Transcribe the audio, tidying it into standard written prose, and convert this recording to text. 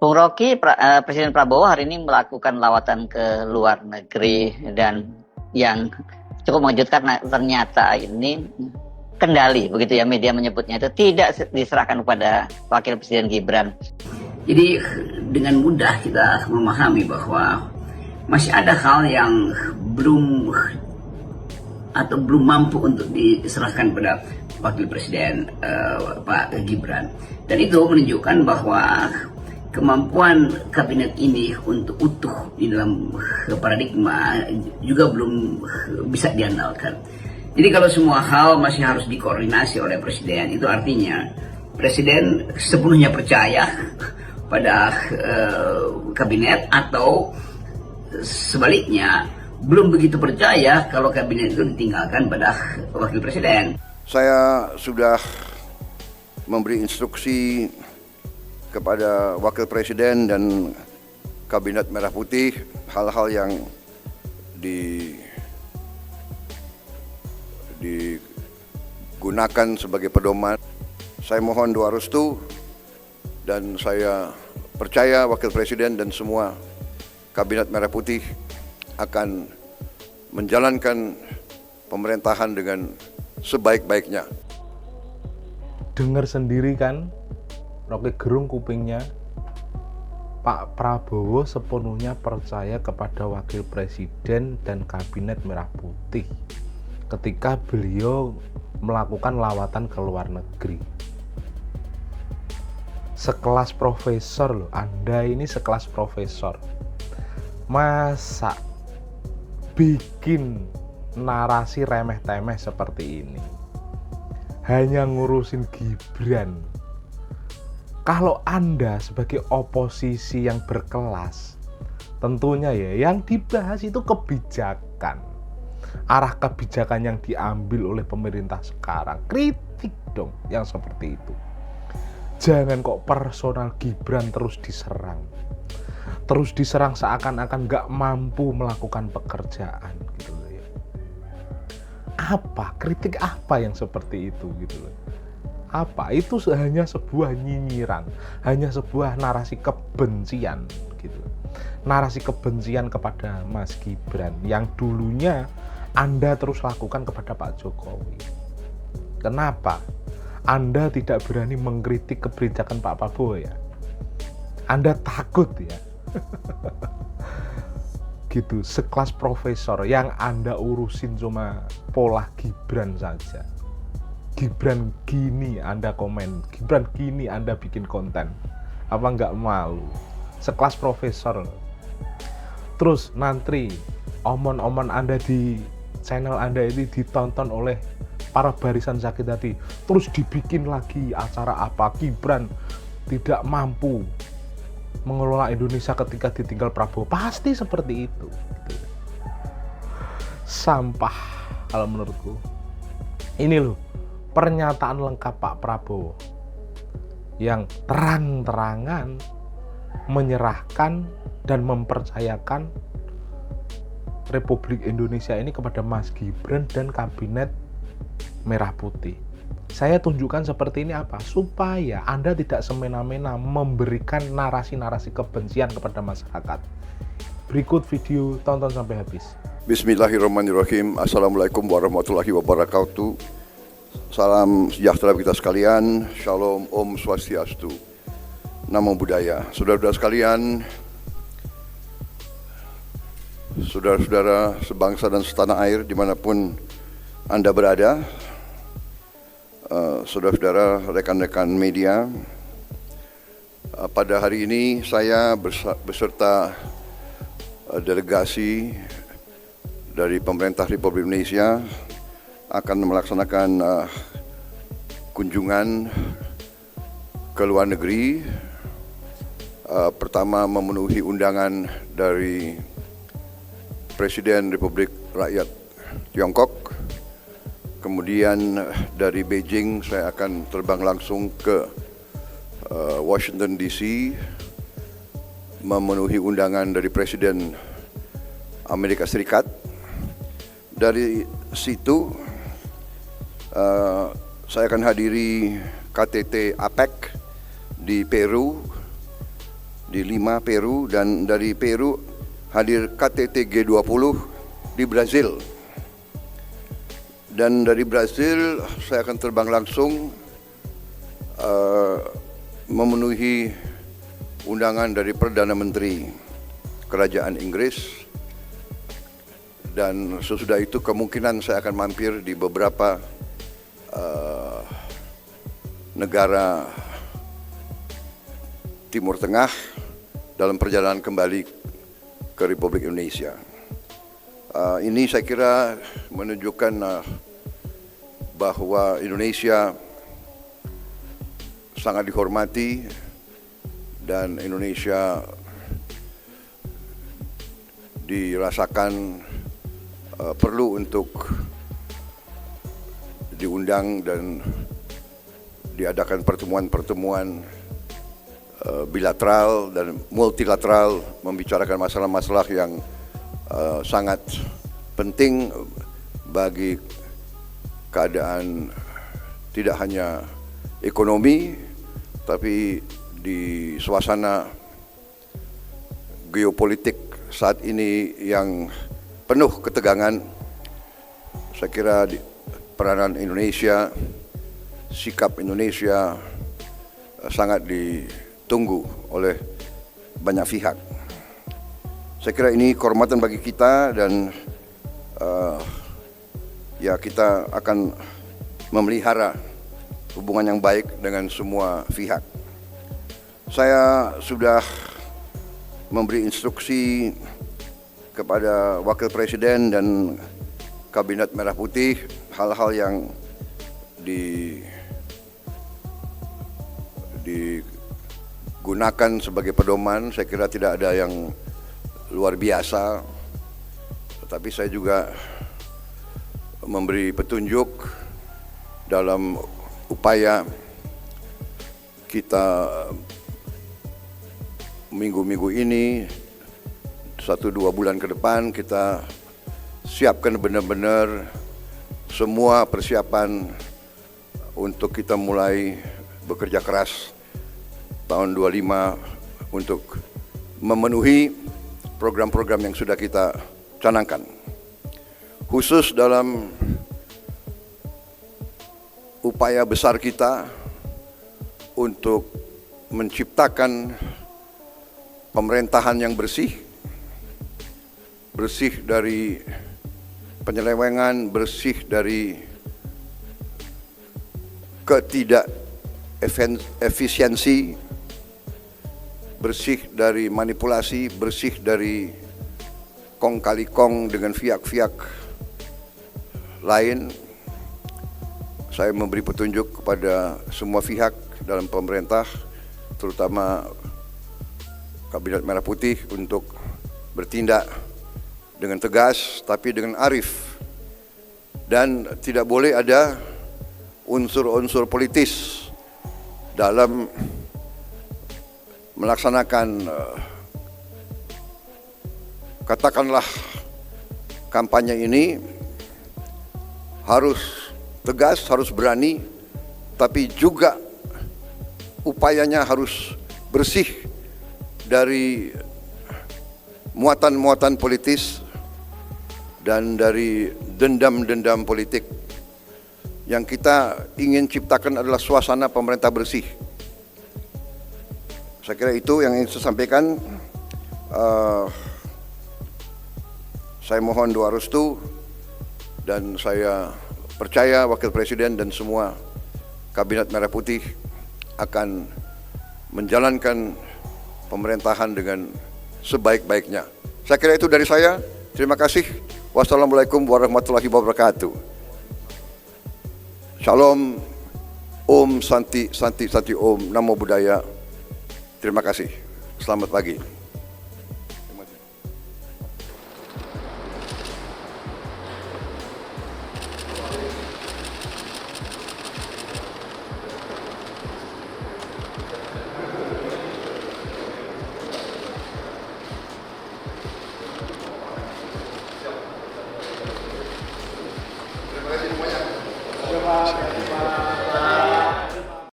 Bung Rocky, Presiden Prabowo hari ini melakukan lawatan ke luar negeri dan yang cukup mengejutkan ternyata ini kendali, begitu ya media menyebutnya, itu tidak diserahkan kepada Wakil Presiden Gibran. Jadi dengan mudah kita memahami bahwa masih ada hal yang belum mampu untuk diserahkan pada Wakil Presiden Pak Gibran. Dan itu menunjukkan bahwa kemampuan kabinet ini untuk utuh di dalam paradigma juga belum bisa diandalkan. Jadi kalau semua hal masih harus dikoordinasi oleh Presiden, itu artinya Presiden sepenuhnya percaya pada kabinet, atau sebaliknya belum begitu percaya kalau kabinet itu ditinggalkan pada Wakil Presiden. Saya sudah memberi instruksi kepada Wakil Presiden dan Kabinet Merah Putih hal-hal yang digunakan sebagai pedoman. Saya mohon doa restu dan saya percaya Wakil Presiden dan semua Kabinet Merah Putih akan menjalankan pemerintahan dengan sebaik-baiknya. Dengar sendiri kan, Rocky gerung kupingnya. Pak Prabowo sepenuhnya percaya kepada Wakil Presiden dan Kabinet Merah Putih ketika beliau melakukan lawatan ke luar negeri. Sekelas profesor loh, Anda ini sekelas profesor. Masa bikin narasi remeh-temeh seperti ini? Hanya ngurusin Gibran. Kalau Anda sebagai oposisi yang berkelas, tentunya ya yang dibahas itu kebijakan. Arah kebijakan yang diambil oleh pemerintah sekarang. Kritik dong yang seperti itu. Jangan kok personal Gibran terus diserang. Terus diserang seakan-akan gak mampu melakukan pekerjaan gitu loh ya. Apa? Kritik apa yang seperti itu gitu loh. Apa? Itu hanya sebuah nyinyiran, hanya sebuah narasi kebencian gitu. Narasi kebencian kepada Mas Gibran yang dulunya Anda terus lakukan kepada Pak Jokowi. Kenapa? Anda tidak berani mengkritik kebijakan Pak Prabowo ya? Anda takut ya? Gitu, sekelas profesor yang Anda urusin cuma pola Gibran saja. Gibran gini Anda komen, Gibran gini Anda bikin konten. Apa nggak malu? Sekelas profesor. Terus nanti omon-omon Anda di channel Anda ini ditonton oleh para barisan sakit hati. Terus dibikin lagi acara apa, Gibran tidak mampu mengelola Indonesia ketika ditinggal Prabowo. Pasti seperti itu. Sampah kalau menurutku. Ini loh pernyataan lengkap Pak Prabowo yang terang-terangan menyerahkan dan mempercayakan Republik Indonesia ini kepada Mas Gibran dan Kabinet Merah Putih. Saya tunjukkan seperti ini apa? Supaya Anda tidak semena-mena memberikan narasi-narasi kebencian kepada masyarakat. Berikut video, tonton sampai habis. Bismillahirrahmanirrahim. Assalamualaikum warahmatullahi wabarakatuh. Salam sejahtera kita sekalian. Shalom, Om Swastiastu. Namo Buddhaya. Saudara-saudara sekalian, saudara-saudara sebangsa dan setanah air dimanapun Anda berada, saudara-saudara, rekan-rekan media, pada hari ini saya beserta delegasi dari pemerintah Republik Indonesia akan melaksanakan kunjungan ke luar negeri. Pertama, memenuhi undangan dari Presiden Republik Rakyat Tiongkok. Kemudian dari Beijing saya akan terbang langsung ke Washington DC, memenuhi undangan dari Presiden Amerika Serikat. Dari situ saya akan hadiri KTT APEC di Peru, di Lima, Peru, dan dari Peru hadir KTT G20 di Brazil. Dan dari Brazil saya akan terbang langsung memenuhi undangan dari Perdana Menteri Kerajaan Inggris, dan sesudah itu kemungkinan saya akan mampir di beberapa negara Timur Tengah dalam perjalanan kembali ke Republik Indonesia. Ini saya kira menunjukkan bahwa Indonesia sangat dihormati dan Indonesia dirasakan perlu untuk diundang dan diadakan pertemuan-pertemuan bilateral dan multilateral membicarakan masalah-masalah yang sangat penting bagi keadaan tidak hanya ekonomi, tapi di suasana geopolitik saat ini yang penuh ketegangan. Saya kira peranan Indonesia, sikap Indonesia sangat ditunggu oleh banyak pihak. Saya kira ini kehormatan bagi kita, dan ya kita akan memelihara hubungan yang baik dengan semua pihak. Saya sudah memberi instruksi kepada Wakil Presiden dan Kabinet Merah Putih hal-hal yang digunakan sebagai pedoman. Saya kira tidak ada yang luar biasa, tetapi saya juga memberi petunjuk dalam upaya kita minggu-minggu ini, 1-2 bulan ke depan, kita siapkan benar-benar semua persiapan untuk kita mulai bekerja keras tahun 25 untuk memenuhi program-program yang sudah kita canangkan. Khusus dalam upaya besar kita untuk menciptakan pemerintahan yang bersih dari penyelewengan, bersih dari ketidakefisiensi, bersih dari manipulasi, bersih dari kong kali kong dengan pihak-pihak lain. Saya memberi petunjuk kepada semua pihak dalam pemerintah, terutama Kabinet Merah Putih, untuk bertindak dengan tegas tapi dengan arif, dan tidak boleh ada unsur-unsur politis dalam melaksanakan katakanlah kampanye ini. Harus tegas, harus berani, tapi juga upayanya harus bersih dari muatan-muatan politis dan dari dendam-dendam politik. Yang kita ingin ciptakan adalah suasana pemerintah bersih. Saya kira itu yang ingin saya sampaikan. Saya mohon doa restu, dan saya percaya Wakil Presiden dan semua Kabinet Merah Putih akan menjalankan pemerintahan dengan sebaik-baiknya. Saya kira itu dari saya. Terima kasih. Wassalamualaikum warahmatullahi wabarakatuh. Shalom, Om Santi Santi Santi Om, Namo Buddhaya. Terima kasih. Selamat pagi.